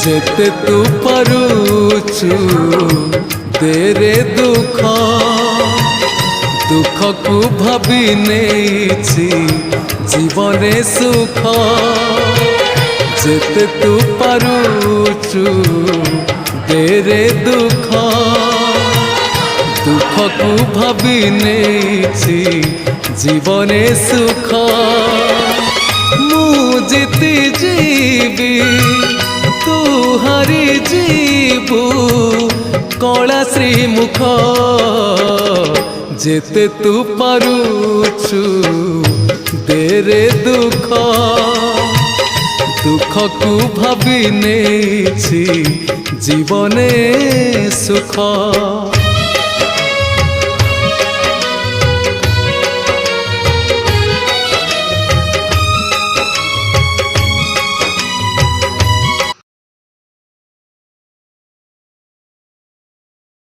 जेते तू पारुचु तेरे दुख दुख को भाभी नेछि जीवने सुख जेते तू पारुचु तेरे दुख दुख को भाभी नेछि जीवने सुख मु जीती जीवी तू हारी जीवु कला श्रीमुख जेते तू पारुचु तेरे दुख दुख को भाभी नेछि जीवने सुख।